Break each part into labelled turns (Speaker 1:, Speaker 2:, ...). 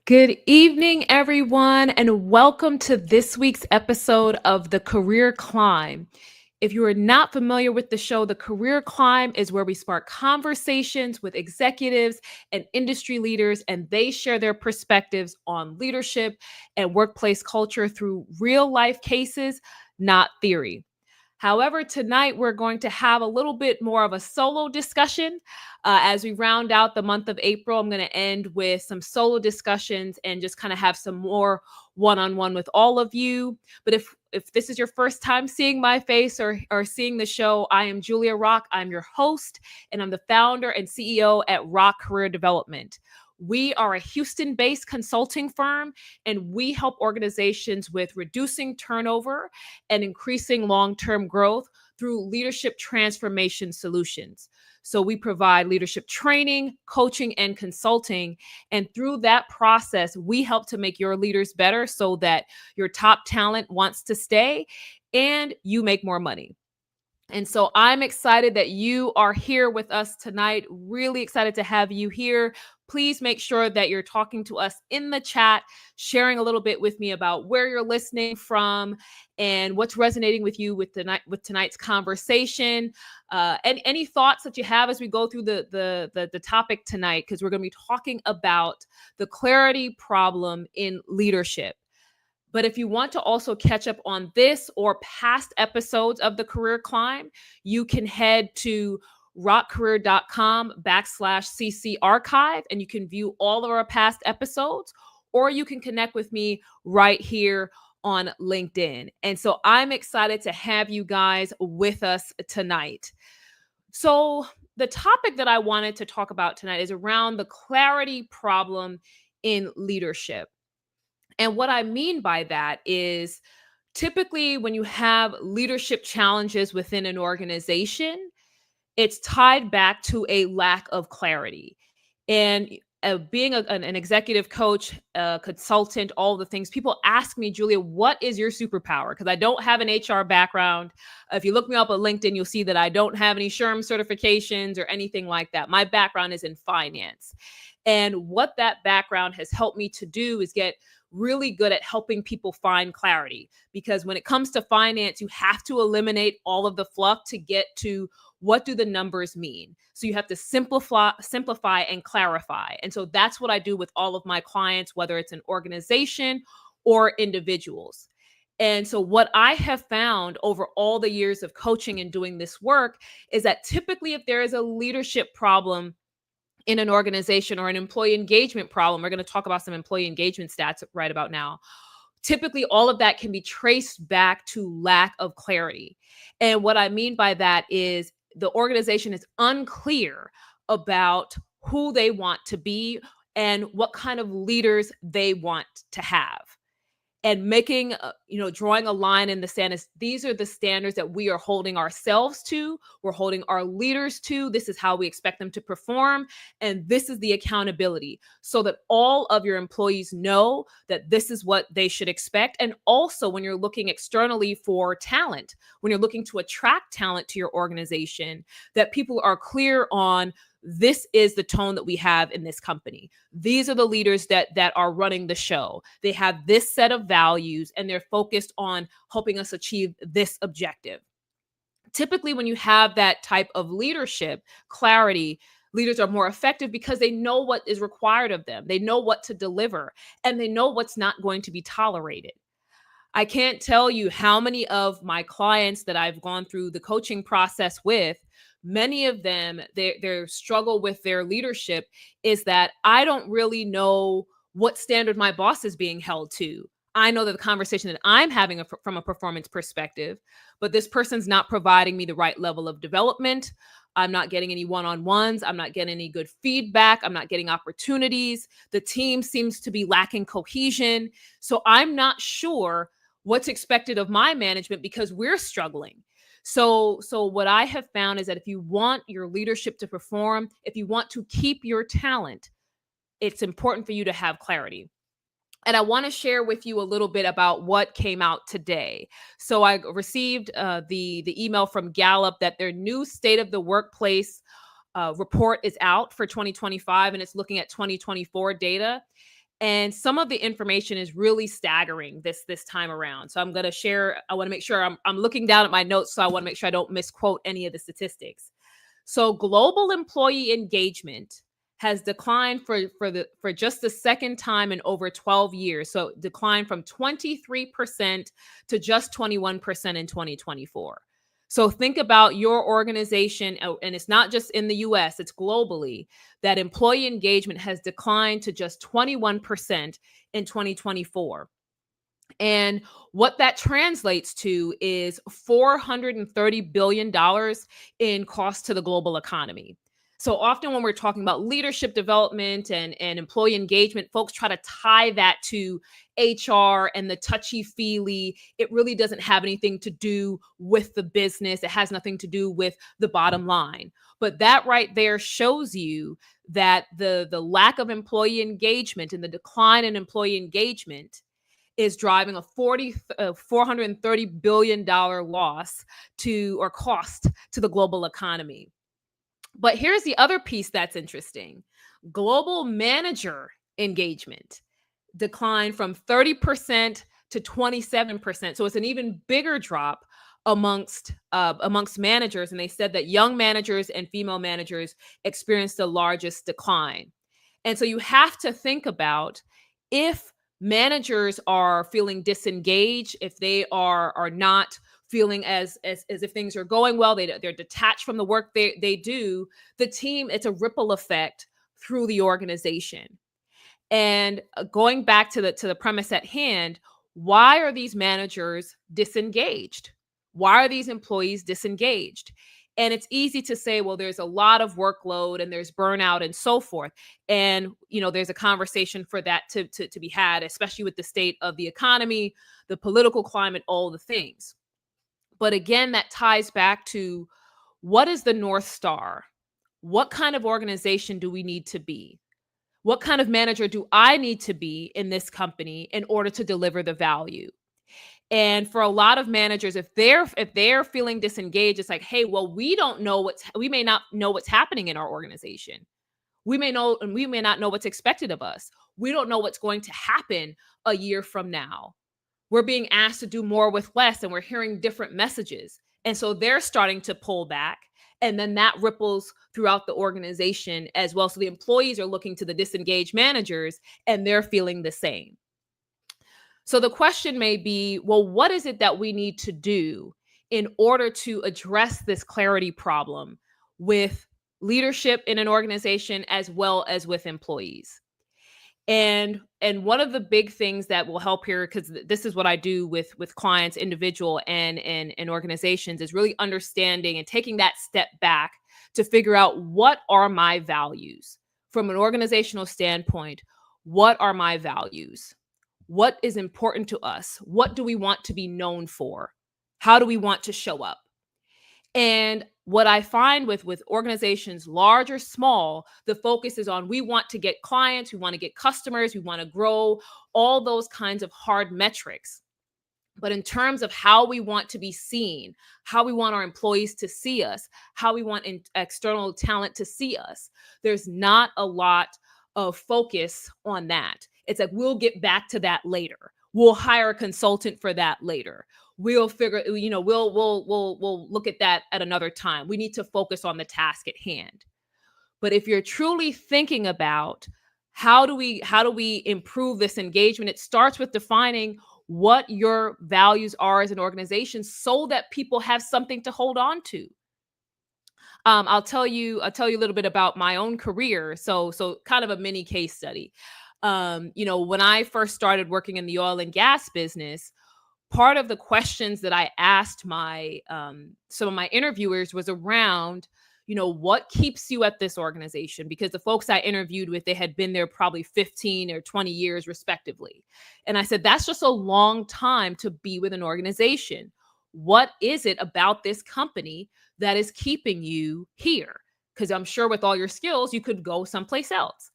Speaker 1: Good evening, everyone, and welcome to this week's episode of The Career Climb. If you are not familiar with the show, The Career Climb is where we spark conversations with executives and industry leaders, and they share their perspectives on leadership and workplace culture through real life cases, not theory. However, tonight we're going to have a little bit more of a solo discussion. As we round out the month of April, I'm going to end with some solo discussions and just kind of have some more one-on-one with all of you. But if this is your first time seeing my face or seeing the show, I am Julia Rock. I'm your host, and I'm the founder and CEO at Rock Career Development. We are a Houston-based consulting firm, and we help organizations with reducing turnover and increasing long-term growth through leadership transformation solutions. So we provide leadership training, coaching, and consulting. And through that process, we help to make your leaders better so that your top talent wants to stay and you make more money. And so I'm excited that you are here with us tonight. Really excited to have you here. Please make sure that you're talking to us in the chat, sharing a little bit with me about where you're listening from and what's resonating with you with tonight's conversation. And any thoughts that you have as we go through the topic tonight, because we're going to be talking about the clarity problem in leadership. But if you want to also catch up on this or past episodes of The Career Climb, you can head to rockcareer.com/CC archive, and you can view all of our past episodes, or you can connect with me right here on LinkedIn. And so I'm excited to have you guys with us tonight. So the topic that I wanted to talk about tonight is around the clarity problem in leadership. And what I mean by that is typically when you have leadership challenges within an organization, it's tied back to a lack of clarity. And being an executive coach, a consultant, all the things, people ask me, Julia, what is your superpower? Because I don't have an HR background. If you look me up on LinkedIn, you'll see that I don't have any SHRM certifications or anything like that. My background is in finance. And what that background has helped me to do is get really good at helping people find clarity. Because when it comes to finance, you have to eliminate all of the fluff to get to what do the numbers mean. So you have to simplify and clarify. And so that's what I do with all of my clients, whether it's an organization or individuals. And so what I have found over all the years of coaching and doing this work is that typically if there is a leadership problem in an organization or an employee engagement problem, we're going to talk about some employee engagement stats right about now. Typically, all of that can be traced back to lack of clarity. And what I mean by that is the organization is unclear about who they want to be and what kind of leaders they want to have. And making, drawing a line in the sand is these are the standards that we are holding ourselves to. We're holding our leaders to. This is how we expect them to perform. And this is the accountability so that all of your employees know that this is what they should expect. And also when you're looking externally for talent, when you're looking to attract talent to your organization, that people are clear on this is the tone that we have in this company. These are the leaders that are running the show. They have this set of values and they're focused on helping us achieve this objective. Typically, when you have that type of leadership clarity, leaders are more effective because they know what is required of them. They know what to deliver and they know what's not going to be tolerated. I can't tell you how many of my clients that I've gone through the coaching process with, many of them, their struggle with their leadership is that I don't really know what standard my boss is being held to. I know that the conversation that I'm having from a performance perspective, but this person's not providing me the right level of development. I'm not getting any one-on-ones. I'm not getting any good feedback. I'm not getting opportunities. The team seems to be lacking cohesion. So I'm not sure what's expected of my management because we're struggling. So what I have found is that if you want your leadership to perform, if you want to keep your talent, it's important for you to have clarity. And I want to share with you a little bit about what came out today. So I received the email from Gallup that their new State of the Workplace report is out for 2025, and it's looking at 2024 data. And some of the information is really staggering this time around. So I'm going to share. I want to make sure I'm looking down at my notes, so I want to make sure I don't misquote any of the statistics. So global employee engagement has declined for just the second time in over 12 years. So declined from 23% to just 21% in 2024. So think about your organization, and it's not just in the US, it's globally, that employee engagement has declined to just 21% in 2024. And what that translates to is $430 billion in cost to the global economy. So often when we're talking about leadership development and employee engagement, folks try to tie that to HR and the touchy-feely. It really doesn't have anything to do with the business. It has nothing to do with the bottom line. But that right there shows you that the lack of employee engagement and the decline in employee engagement is driving a $430 billion loss to or cost to the global economy. But here's the other piece that's interesting. Global manager engagement declined from 30% to 27%. So it's an even bigger drop amongst managers. And they said that young managers and female managers experienced the largest decline. And so you have to think about, if managers are feeling disengaged, if they are not feeling as if things are going well, they're detached from the work they do, the team, it's a ripple effect through the organization. And going back to the premise at hand, why are these managers disengaged? Why are these employees disengaged? And it's easy to say, well, there's a lot of workload and there's burnout and so forth. And, there's a conversation for that to be had, especially with the state of the economy, the political climate, all the things. But again, that ties back to, what is the North Star? What kind of organization do we need to be? What kind of manager do I need to be in this company in order to deliver the value? And for a lot of managers, if they're feeling disengaged, it's like, hey, well, we may not know what's happening in our organization. We may know, and we may not know what's expected of us. We don't know what's going to happen a year from now. We're being asked to do more with less, and we're hearing different messages. And so they're starting to pull back. And then that ripples throughout the organization as well. So the employees are looking to the disengaged managers, and they're feeling the same. So the question may be, well, what is it that we need to do in order to address this clarity problem with leadership in an organization as well as with employees? And one of the big things that will help here, because this is what I do with clients, individual and organizations, is really understanding and taking that step back to figure out, what are my values from an organizational standpoint? What are my values? What is important to us? What do we want to be known for? How do we want to show up? And what I find with organizations, large or small, the focus is on, we want to get clients, we want to get customers, we want to grow, all those kinds of hard metrics. But in terms of how we want to be seen, how we want our employees to see us, how we want external talent to see us, there's not a lot of focus on that. It's like, we'll get back to that later. We'll hire a consultant for that later. We'll figure, we'll look at that at another time. We need to focus on the task at hand. But if you're truly thinking about, how do we improve this engagement, it starts with defining what your values are as an organization, so that people have something to hold on to. I'll tell you a little bit about my own career. So kind of a mini case study. When I first started working in the oil and gas business, part of the questions that I asked my some of my interviewers was around, what keeps you at this organization? Because the folks I interviewed with, they had been there probably 15 or 20 years respectively. And I said, that's just a long time to be with an organization. What is it about this company that is keeping you here? Because I'm sure with all your skills, you could go someplace else.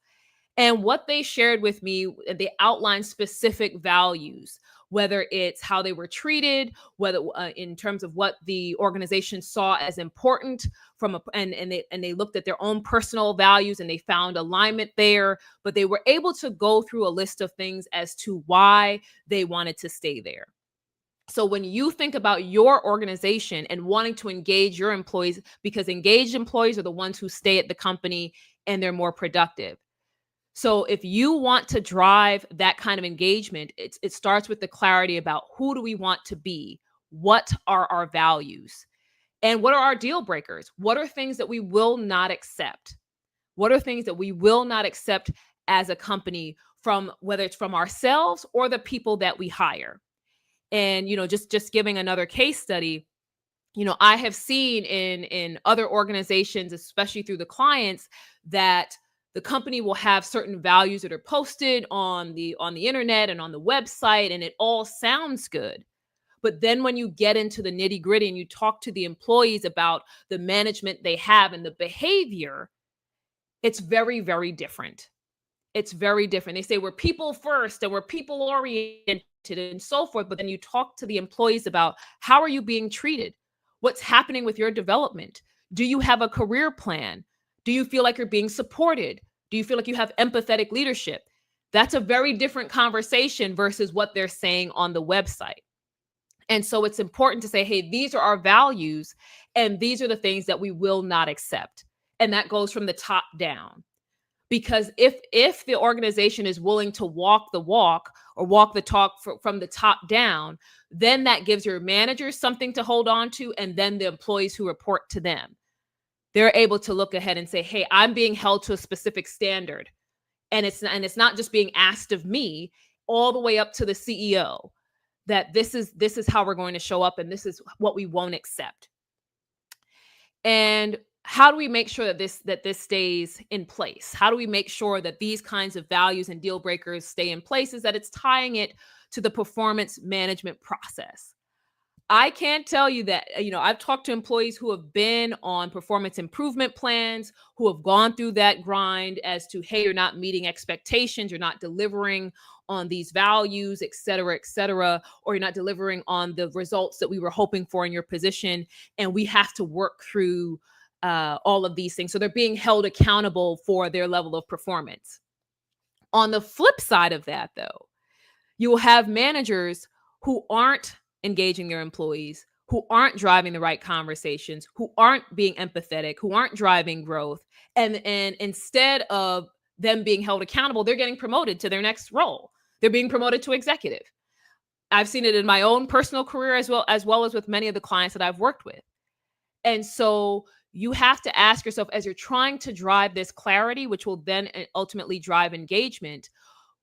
Speaker 1: And what they shared with me, they outlined specific values, whether it's how they were treated, whether in terms of what the organization saw as important from a and they looked at their own personal values and they found alignment there, but they were able to go through a list of things as to why they wanted to stay there. So when you think about your organization and wanting to engage your employees, because engaged employees are the ones who stay at the company and they're more productive. So if you want to drive that kind of engagement, it starts with the clarity about who do we want to be? What are our values? And what are our deal breakers? What are things that we will not accept? What are things that we will not accept as a company, from whether it's from ourselves or the people that we hire? And just giving another case study, I have seen in other organizations, especially through the clients, that the company will have certain values that are posted on the internet and on the website, and it all sounds good. But then when you get into the nitty gritty and you talk to the employees about the management they have and the behavior, it's very, very different. It's very different. They say we're people first and we're people oriented and so forth. But then you talk to the employees about, how are you being treated? What's happening with your development? Do you have a career plan? Do you feel like you're being supported? Do you feel like you have empathetic leadership? That's a very different conversation versus what they're saying on the website. And so it's important to say, hey, these are our values and these are the things that we will not accept. And that goes from the top down. Because if the organization is willing to walk the walk or walk the talk from the top down, then that gives your managers something to hold on to, and then the employees who report to them, they're able to look ahead and say, hey, I'm being held to a specific standard. And it's not just being asked of me, all the way up to the CEO, that this is how we're going to show up and this is what we won't accept. And how do we make sure that this stays in place? How do we make sure that these kinds of values and deal breakers stay in place? Is that it's tying it to the performance management process. I can't tell you that, I've talked to employees who have been on performance improvement plans, who have gone through that grind as to, hey, you're not meeting expectations, you're not delivering on these values, et cetera, or you're not delivering on the results that we were hoping for in your position. And we have to work through all of these things. So they're being held accountable for their level of performance. On the flip side of that, though, you will have managers who aren't engaging their employees, who aren't driving the right conversations, who aren't being empathetic, who aren't driving growth. And instead of them being held accountable, they're getting promoted to their next role. They're being promoted to executive. I've seen it in my own personal career as well as with many of the clients that I've worked with. And so you have to ask yourself, as you're trying to drive this clarity, which will then ultimately drive engagement,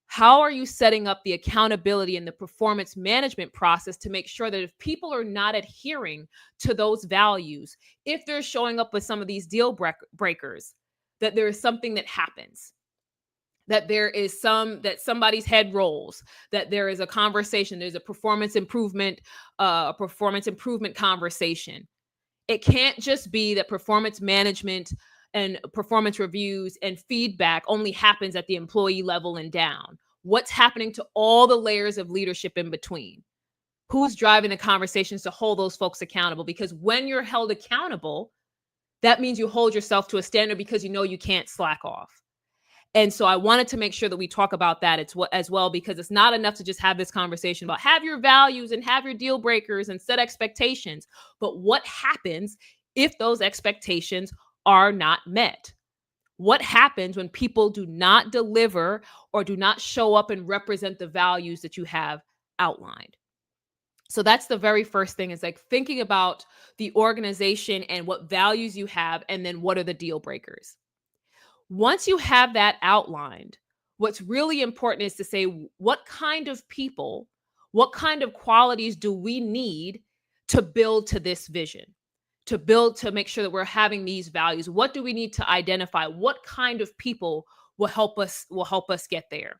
Speaker 1: how are you setting up the accountability and the performance management process to make sure that if people are not adhering to those values, if they're showing up with some of these deal breakers, that there is something that happens, that there is that somebody's head rolls, that there is a conversation, there's a performance improvement conversation. It can't just be that performance management and performance reviews and feedback only happens at the employee level and down. What's happening to all the layers of leadership in between? Who's driving the conversations to hold those folks accountable? Because when you're held accountable, that means you hold yourself to a standard because you know you can't slack off. And so I wanted to make sure that we talk about that as well, because it's not enough to just have this conversation about have your values and have your deal breakers and set expectations. But what happens if those expectations are not met? What happens when people do not deliver or do not show up and represent the values that you have outlined? So that's the very first thing, is like thinking about the organization and what values you have, and then what are the deal breakers. Once you have that outlined, what's really important is to say, what kind of people, what kind of qualities do we need to build to this vision, to make sure that we're having these values? What do we need to identify? What kind of people will help us get there?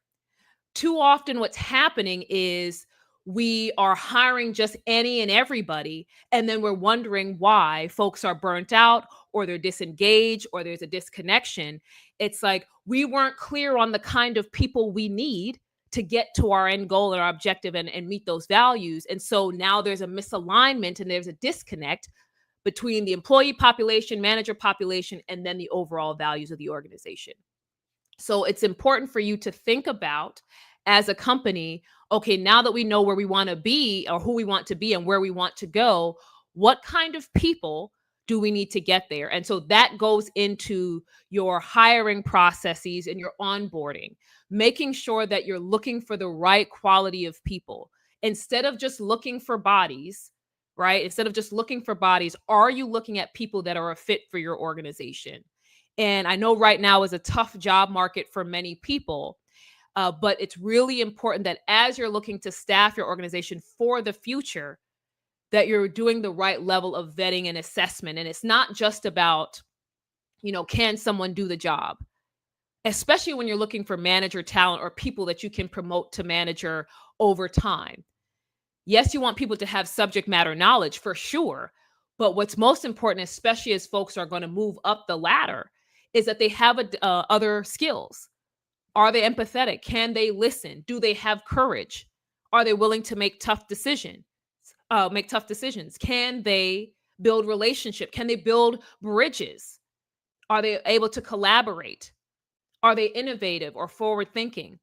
Speaker 1: Too often what's happening is we are hiring just any and everybody, and then we're wondering why folks are burnt out or they're disengaged or there's a disconnection. It's like we weren't clear on the kind of people we need to get to our end goal and our objective and meet those values. And so now there's a misalignment and there's a disconnect between the employee population, manager population, and then the overall values of the organization. So it's important for you to think about as a company, okay, now that we know where we want to be or who we want to be and where we want to go, what kind of people do we need to get there? And so that goes into your hiring processes and your onboarding, making sure that you're looking for the right quality of people instead of just looking for bodies, right? Instead of just looking for bodies, are you looking at people that are a fit for your organization? And I know right now is a tough job market for many people, but it's really important that as you're looking to staff your organization for the future, that you're doing the right level of vetting and assessment. And it's not just about, can someone do the job? Especially when you're looking for manager talent or people that you can promote to manager over time. Yes, you want people to have subject matter knowledge for sure. But what's most important, especially as folks are going to move up the ladder, is that they have other skills. Are they empathetic? Can they listen? Do they have courage? Are they willing to make tough decisions? Can they build relationship? Can they build bridges? Are they able to collaborate? Are they innovative or forward thinking?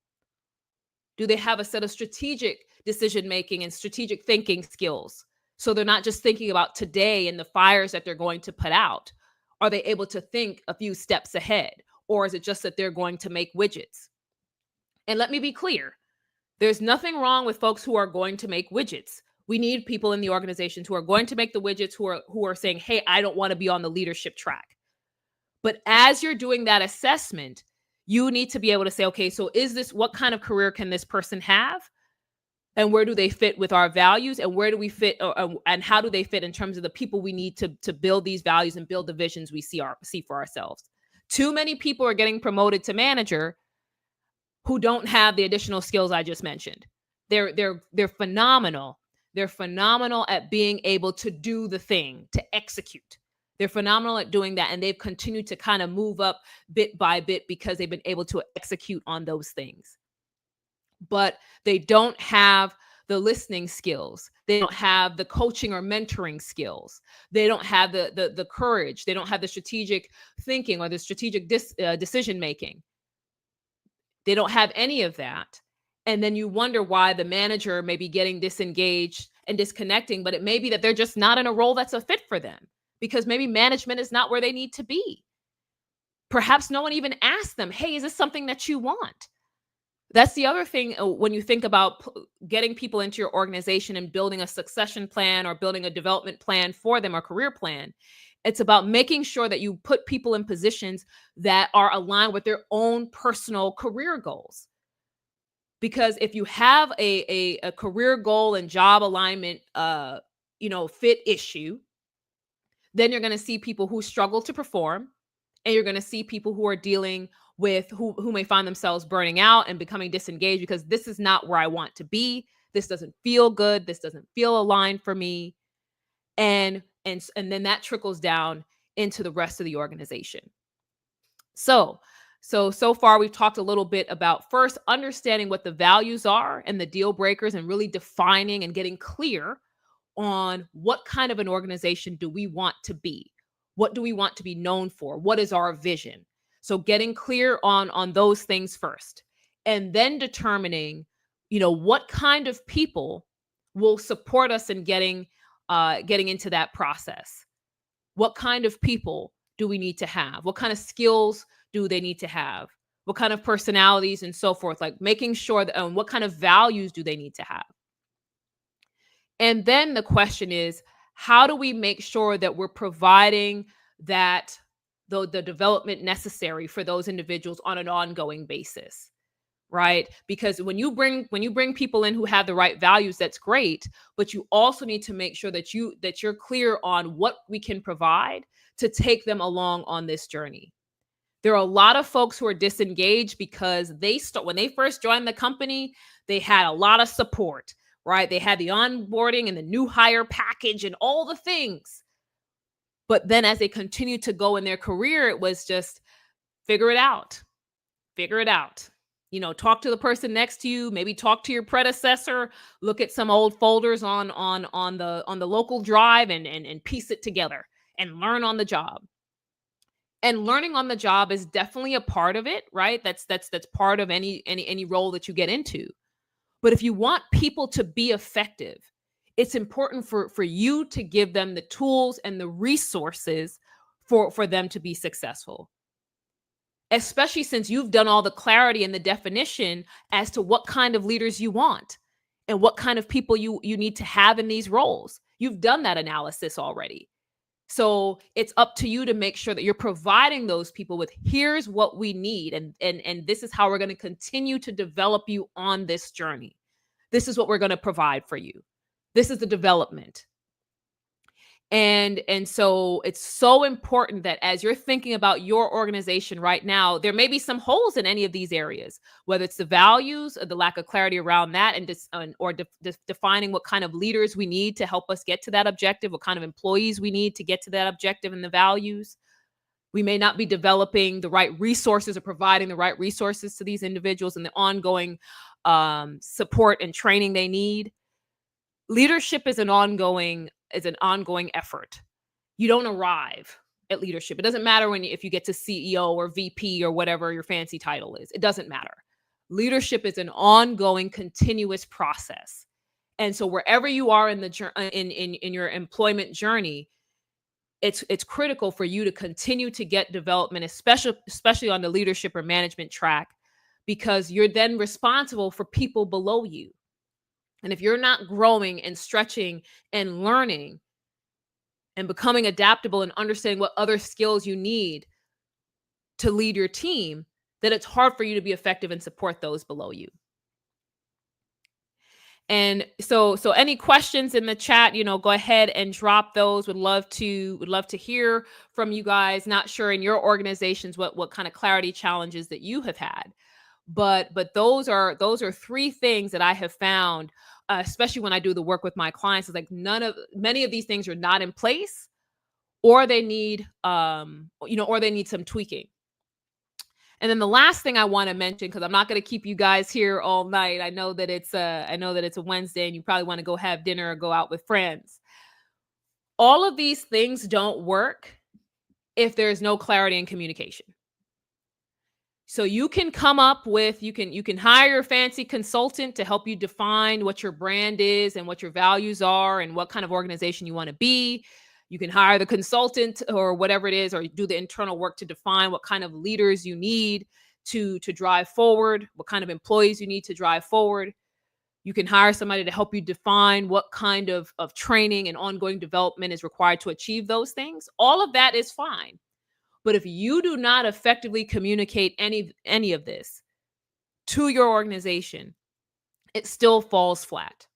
Speaker 1: Do they have a set of strategic decision making and strategic thinking skills? So they're not just thinking about today and the fires that they're going to put out. Are they able to think a few steps ahead? Or is it just that they're going to make widgets? And let me be clear, there's nothing wrong with folks who are going to make widgets. We need people in the organizations who are going to make the widgets, who are saying, hey, I don't want to be on the leadership track. But as you're doing that assessment, you need to be able to say, okay, so what kind of career can this person have? And where do they fit with our values? And where do we fit? And how do they fit in terms of the people we need to build these values and build the visions we see for ourselves? Too many people are getting promoted to manager who don't have the additional skills I just mentioned. They're phenomenal. They're phenomenal at being able to do the thing, to execute. They're phenomenal at doing that. And they've continued to kind of move up bit by bit because they've been able to execute on those things. But they don't have the listening skills. They don't have the coaching or mentoring skills. They don't have the courage. They don't have the strategic thinking or the strategic decision making. They don't have any of that. And then you wonder why the manager may be getting disengaged and disconnecting, but it may be that they're just not in a role that's a fit for them because maybe management is not where they need to be. Perhaps no one even asked them, hey, is this something that you want? That's the other thing when you think about getting people into your organization and building a succession plan or building a development plan for them or career plan. It's about making sure that you put people in positions that are aligned with their own personal career goals. Because if you have a career goal and job alignment, fit issue, then you're going to see people who struggle to perform, and you're going to see people who are dealing with who may find themselves burning out and becoming disengaged because this is not where I want to be. This doesn't feel good. This doesn't feel aligned for me. And then that trickles down into the rest of the organization. So far we've talked a little bit about first understanding what the values are and the deal breakers and really defining and getting clear on what kind of an organization do we want to be? What do we want to be known for? What is our vision? So getting clear on those things first, and then determining, what kind of people will support us in getting into that process. What kind of people do we need to have? What kind of skills do they need to have? What kind of personalities and so forth? Like making sure that what kind of values do they need to have? And then the question is, how do we make sure that we're providing that the development necessary for those individuals on an ongoing basis, right? Because when you bring people in who have the right values, that's great, but you also need to make sure that you're clear on what we can provide to take them along on this journey. There are a lot of folks who are disengaged because when they first joined the company, they had a lot of support, right? They had the onboarding and the new hire package and all the things. But then as they continued to go in their career, it was just figure it out. talk to the person next to you, maybe talk to your predecessor, look at some old folders on the local drive and piece it together and learn on the job. And learning on the job is definitely a part of it, right? That's part of any role that you get into. But if you want people to be effective, it's important for you to give them the tools and the resources for them to be successful. Especially since you've done all the clarity and the definition as to what kind of leaders you want and what kind of people you need to have in these roles. You've done that analysis already. So it's up to you to make sure that you're providing those people with, here's what we need, and this is how we're going to continue to develop you on this journey. This is what we're going to provide for you. This is the development. And so it's so important that as you're thinking about your organization right now, there may be some holes in any of these areas, whether it's the values or the lack of clarity around that, defining what kind of leaders we need to help us get to that objective, what kind of employees we need to get to that objective and the values. We may not be developing the right resources or providing the right resources to these individuals and the ongoing support and training they need. Leadership is an ongoing effort. You don't arrive at leadership. It doesn't matter if you get to CEO or VP or whatever your fancy title is. It doesn't matter. Leadership is an ongoing, continuous process. And so wherever you are in your employment journey, it's critical for you to continue to get development, especially on the leadership or management track, because you're then responsible for people below you. And if you're not growing and stretching and learning and becoming adaptable and understanding what other skills you need to lead your team, then it's hard for you to be effective and support those below you. And so any questions in the chat, go ahead and drop those. Would love to hear from you guys. Not sure in your organizations what kind of clarity challenges that you have had. But those are three things that I have found, especially when I do the work with my clients, is like many of these things are not in place, or they need or they need some tweaking. And then the last thing I want to mention, because I'm not going to keep you guys here all night. I know that it's a Wednesday and you probably want to go have dinner or go out with friends. All of these things don't work if there's no clarity and communication. So you can come up with, you can hire a fancy consultant to help you define what your brand is and what your values are and what kind of organization you want to be. You can hire the consultant or whatever it is, or do the internal work to define what kind of leaders you need to drive forward, what kind of employees you need to drive forward. You can hire somebody to help you define what kind of training and ongoing development is required to achieve those things. All of that is fine. But if you do not effectively communicate any of this to your organization, it still falls flat.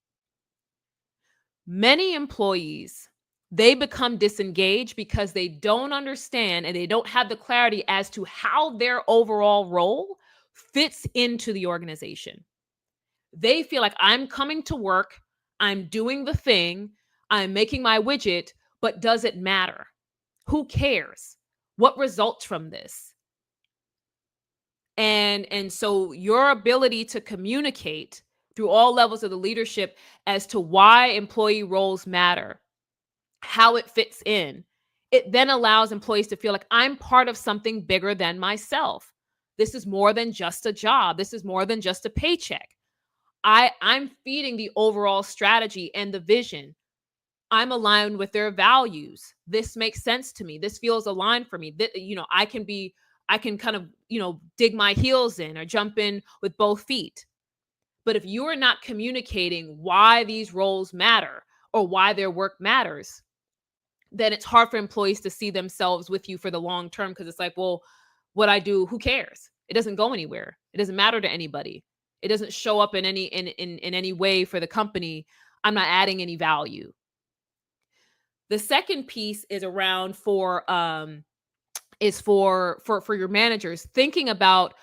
Speaker 1: Many employees, they become disengaged because they don't understand and they don't have the clarity as to how their overall role fits into the organization. They feel like, I'm coming to work, I'm doing the thing, I'm making my widget, but does it matter? Who cares? What results from this? And so your ability to communicate through all levels of the leadership as to why employee roles matter, how it fits in, it then allows employees to feel like, I'm part of something bigger than myself. This is more than just a job. This is more than just a paycheck. I'm feeding the overall strategy and the vision. I'm aligned with their values. This makes sense to me. This feels aligned for me. That, I can kind of, dig my heels in or jump in with both feet. But if you are not communicating why these roles matter or why their work matters, then it's hard for employees to see themselves with you for the long term, because it's like, well, what I do, who cares? It doesn't go anywhere. It doesn't matter to anybody. It doesn't show up in any way for the company. I'm not adding any value. The second piece is around for your managers, thinking about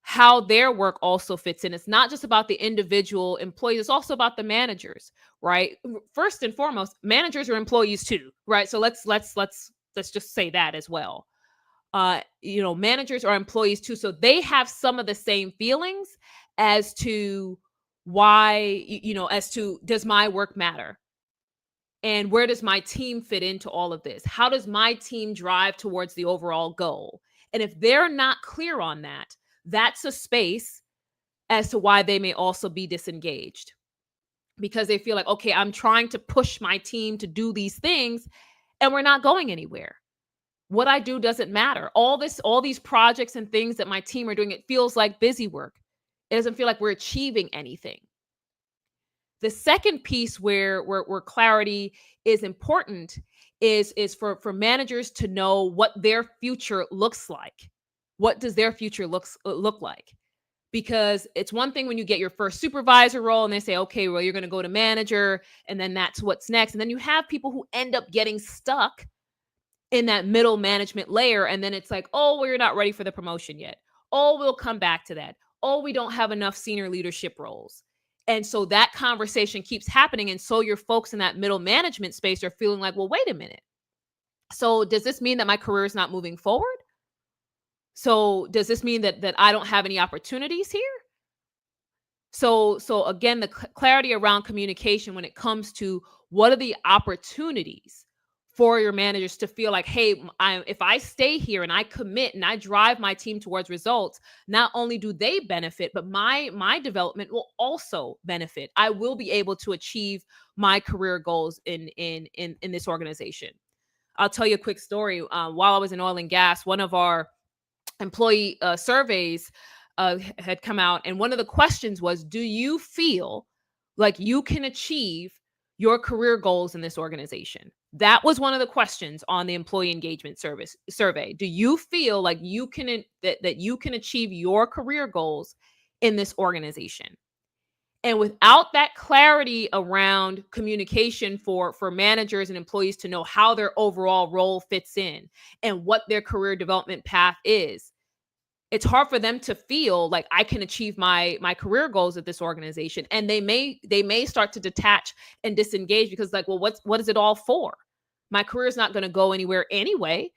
Speaker 1: how their work also fits in. It's not just about the individual employees, it's also about the managers, right? First and foremost, managers are employees too, right? So let's just say that as well. managers or employees too. So they have some of the same feelings as to why, as to, does my work matter? And where does my team fit into all of this? How does my team drive towards the overall goal? And if they're not clear on that, that's a space as to why they may also be disengaged, because they feel like, okay, I'm trying to push my team to do these things and we're not going anywhere. What I do doesn't matter. All these projects and things that my team are doing, it feels like busy work. It doesn't feel like we're achieving anything. The second piece where clarity is important is for managers to know what their future looks like. What does their future look like? Because it's one thing when you get your first supervisor role and they say, okay, well, you're going to go to manager, and then that's what's next. And then you have people who end up getting stuck in that middle management layer. And then it's like, oh, well, you're not ready for the promotion yet. Oh, we'll come back to that. Oh, we don't have enough senior leadership roles. And so that conversation keeps happening. And so your folks in that middle management space are feeling like, well, wait a minute. So does this mean that my career is not moving forward? So does this mean that I don't have any opportunities here? So again, the clarity around communication when it comes to what are the opportunities for your managers to feel like, hey, if I stay here and I commit and I drive my team towards results, not only do they benefit, but my development will also benefit. I will be able to achieve my career goals in this organization. I'll tell you a quick story. While I was in oil and gas, one of our employee surveys had come out, and one of the questions was, do you feel like you can achieve your career goals in this organization? That was one of the questions on the employee engagement survey. Do you feel like you can that you can achieve your career goals in this organization? And without that clarity around communication for managers and employees to know how their overall role fits in and what their career development path is, it's hard for them to feel like I can achieve my career goals at this organization. And they may start to detach and disengage because, like, well, what is it all for? My career is not going to go anywhere anyway.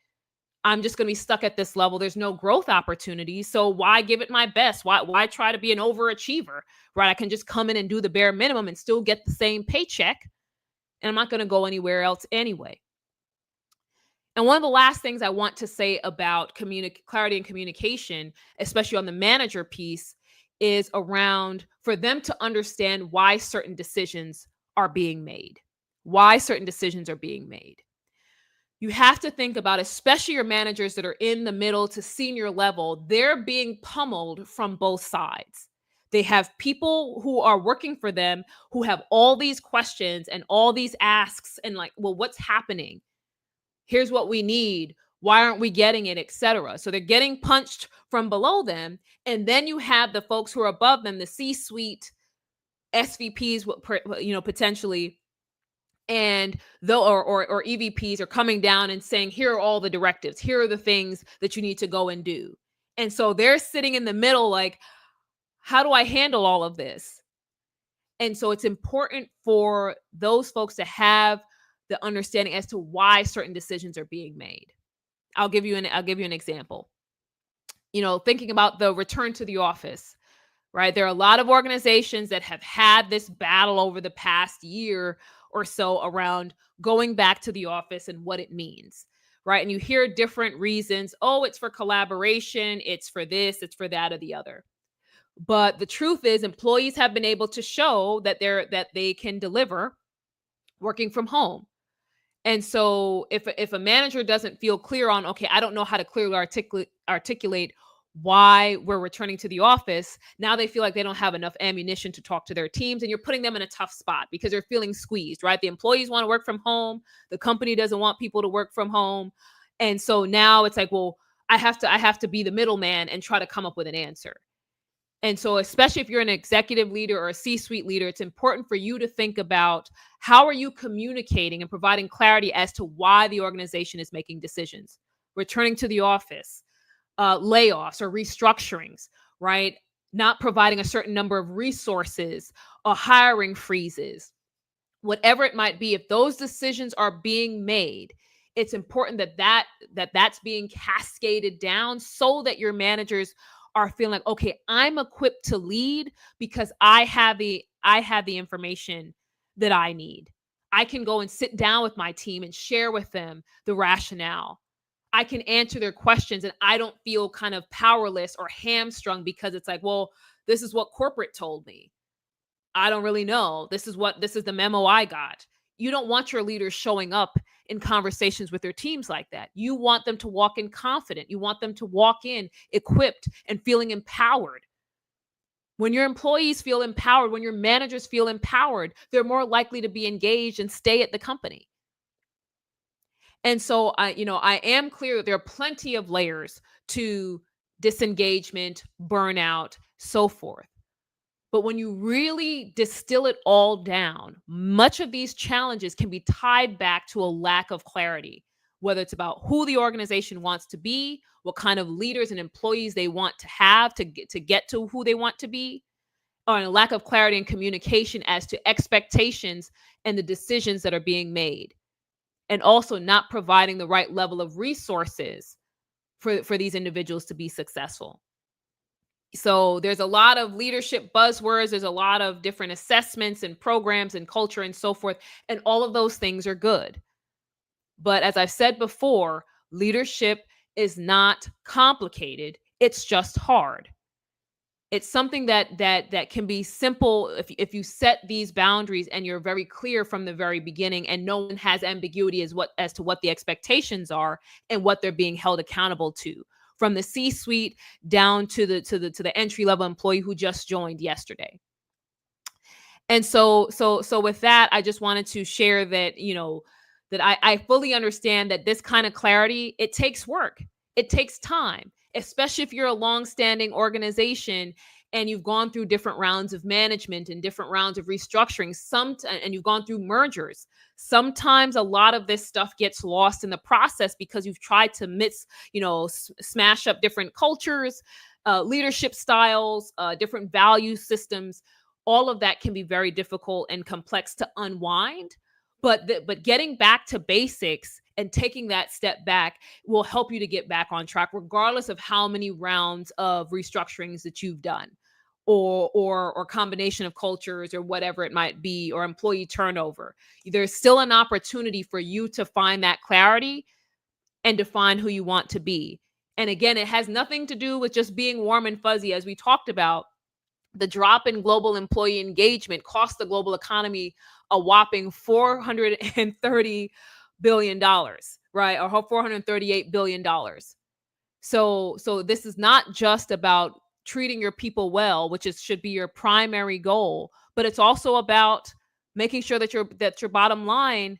Speaker 1: I'm just going to be stuck at this level. There's no growth opportunities. So why give it my best? Why try to be an overachiever, right? I can just come in and do the bare minimum and still get the same paycheck. And I'm not going to go anywhere else anyway. And one of the last things I want to say about clarity and communication, especially on the manager piece, is around for them to understand why certain decisions are being made. Why certain decisions are being made. You have to think about, especially your managers that are in the middle to senior level, they're being pummeled from both sides. They have people who are working for them who have all these questions and all these asks and like, well, what's happening? Here's what we need. Why aren't we getting it, etc. So they're getting punched from below them. And then you have the folks who are above them, the C-suite SVPs, potentially, and or EVPs are coming down and saying, here are all the directives. Here are the things that you need to go and do. And so they're sitting in the middle like, how do I handle all of this? And so it's important for those folks to have the understanding as to why certain decisions are being made. I'll give you an example. Thinking about the return to the office, right? There are a lot of organizations that have had this battle over the past year or so around going back to the office and what it means, right? And you hear different reasons. Oh, it's for collaboration. It's for this, it's for that, or the other. But the truth is, employees have been able to show that they can deliver working from home. And so if a manager doesn't feel clear on, okay, I don't know how to clearly articulate why we're returning to the office, now they feel like they don't have enough ammunition to talk to their teams, and you're putting them in a tough spot because they're feeling squeezed, right? The employees want to work from home. The company doesn't want people to work from home. And so now it's like, well, I have to be the middleman and try to come up with an answer. And so, especially if you're an executive leader or a C-suite leader, it's important for you to think about how are you communicating and providing clarity as to why the organization is making decisions. Returning to the office, layoffs or restructurings, right? Not providing a certain number of resources or hiring freezes, whatever it might be. If those decisions are being made, It's important that's being cascaded down so that your managers are feeling like, okay, I'm equipped to lead because I have the information that I need. I can go and sit down with my team and share with them the rationale. I can answer their questions and I don't feel kind of powerless or hamstrung because it's like, well, this is what corporate told me. I don't really know. This is the memo I got. You don't want your leaders showing up in conversations with their teams like that. You want them to walk in confident. You want them to walk in equipped and feeling empowered. When your employees feel empowered, when your managers feel empowered, they're more likely to be engaged and stay at the company. And so I am clear that there are plenty of layers to disengagement, burnout, so forth. But when you really distill it all down, much of these challenges can be tied back to a lack of clarity, whether it's about who the organization wants to be, what kind of leaders and employees they want to have to get to who they want to be, or a lack of clarity and communication as to expectations and the decisions that are being made, and also not providing the right level of resources for these individuals to be successful. So there's a lot of leadership buzzwords, there's a lot of different assessments and programs and culture and so forth, and all of those things are good. But as I've said before, leadership is not complicated, it's just hard. It's something that can be simple if you set these boundaries and you're very clear from the very beginning, and no one has ambiguity as to what the expectations are and what they're being held accountable to, from the C-suite down to the entry level employee who just joined yesterday. And so with that, I just wanted to share that, that I fully understand that this kind of clarity, it takes work. It takes time, especially if you're a long-standing organization and you've gone through different rounds of management and different rounds of restructuring, and you've gone through mergers. Sometimes a lot of this stuff gets lost in the process because you've tried to smash up different cultures, leadership styles, different value systems. All of that can be very difficult and complex to unwind. But getting back to basics and taking that step back will help you to get back on track, regardless of how many rounds of restructurings that you've done, or combination of cultures, or whatever it might be, or employee turnover. There's still an opportunity for you to find that clarity and define who you want to be. And again, it has nothing to do with just being warm and fuzzy. As we talked about, the drop in global employee engagement cost the global economy a whopping $430 billion, right? Or $438 billion. So this is not just about treating your people well, which should be your primary goal, but it's also about making sure that your bottom line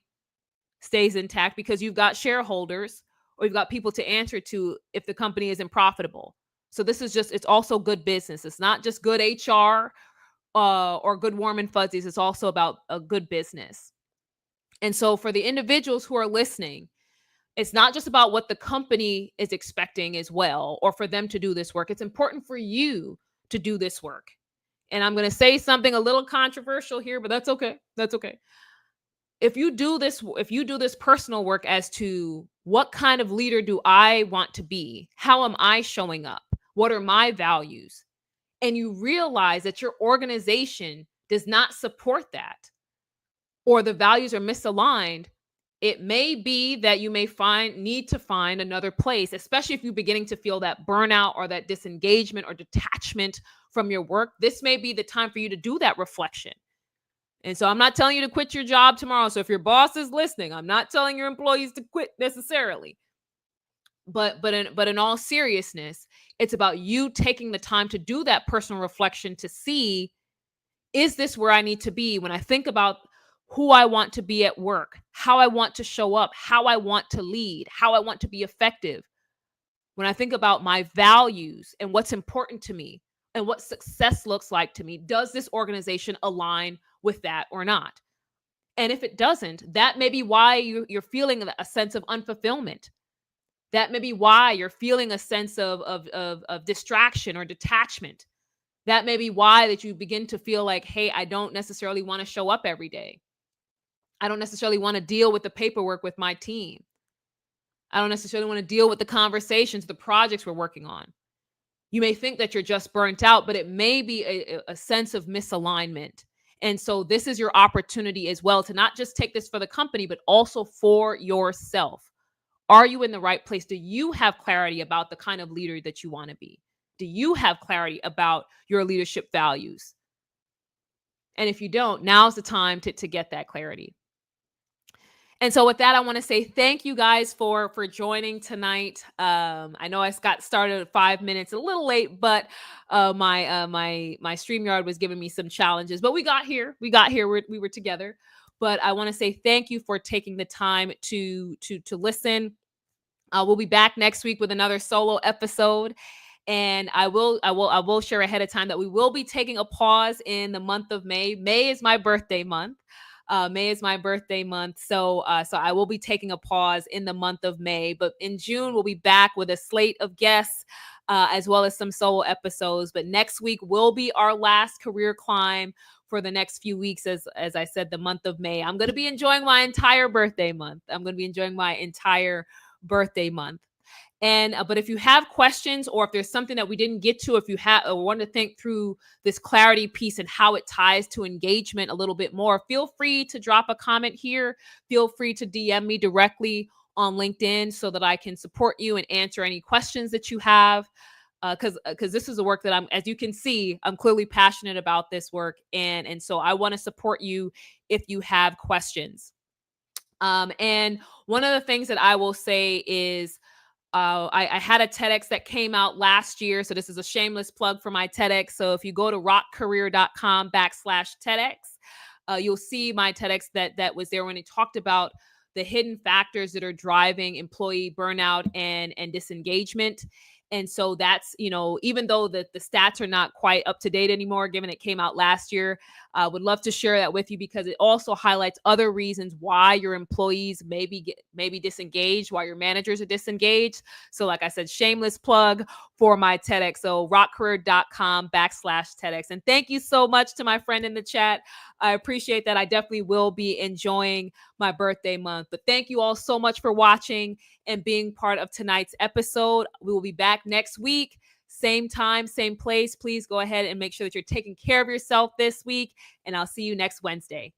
Speaker 1: stays intact, because you've got shareholders or you've got people to answer to if the company isn't profitable. So it's also good business. It's not just good HR or good warm and fuzzies. It's also about a good business. And so for the individuals who are listening, it's not just about what the company is expecting as well, or for them to do this work. It's important for you to do this work. And I'm going to say something a little controversial here, but that's okay. That's okay. If you do this personal work as to what kind of leader do I want to be? How am I showing up? What are my values? And you realize that your organization does not support that, or the values are misaligned, it may be that you may need to find another place, especially if you're beginning to feel that burnout or that disengagement or detachment from your work. This may be the time for you to do that reflection. And so I'm not telling you to quit your job tomorrow. So if your boss is listening, I'm not telling your employees to quit necessarily. But in all seriousness, it's about you taking the time to do that personal reflection to see, is this where I need to be when I think about who I want to be at work, how I want to show up, how I want to lead, how I want to be effective. When I think about my values and what's important to me and what success looks like to me, does this organization align with that or not? And if it doesn't, that may be why you're feeling a sense of unfulfillment. That may be why you're feeling a sense of distraction or detachment. That may be why that you begin to feel like, hey, I don't necessarily want to show up every day. I don't necessarily want to deal with the paperwork with my team. I don't necessarily want to deal with the conversations, the projects we're working on. You may think that you're just burnt out, but it may be a sense of misalignment. And so this is your opportunity as well to not just take this for the company, but also for yourself. Are you in the right place? Do you have clarity about the kind of leader that you want to be? Do you have clarity about your leadership values? And if you don't, now's the time to get that clarity. And so with that, I want to say thank you guys for joining tonight. I know I got started at 5 minutes, a little late, but my StreamYard was giving me some challenges. But we got here. We were together. But I want to say thank you for taking the time to listen. We'll be back next week with another solo episode. And I will share ahead of time that we will be taking a pause in the month of May. May is my birthday month. May is my birthday month. So I will be taking a pause in the month of May, but in June, we'll be back with a slate of guests, as well as some solo episodes. But next week will be our last career climb for the next few weeks. As I said, the month of May, I'm going to be enjoying my entire birthday month. And but if you have questions, or if there's something that we didn't get to, if you have or want to think through this clarity piece and how it ties to engagement a little bit more, feel free to drop a comment here. Feel free to DM me directly on LinkedIn so that I can support you and answer any questions that you have. Because this is a work that as you can see, I'm clearly passionate about this work, and so I want to support you if you have questions. And one of the things that I will say is, I had a TEDx that came out last year. So this is a shameless plug for my TEDx. So if you go to rockcareer.com/TEDx, you'll see my TEDx that was there when it talked about the hidden factors that are driving employee burnout and disengagement. And so that's, even though the stats are not quite up to date anymore, given it came out last year, I would love to share that with you, because it also highlights other reasons why your employees may be disengaged, why your managers are disengaged. So like I said, shameless plug for my TEDx. So rockcareer.com/TEDx. And thank you so much to my friend in the chat. I appreciate that. I definitely will be enjoying my birthday month. But thank you all so much for watching and being part of tonight's episode. We will be back next week. Same time, same place. Please go ahead and make sure that you're taking care of yourself this week. And I'll see you next Wednesday.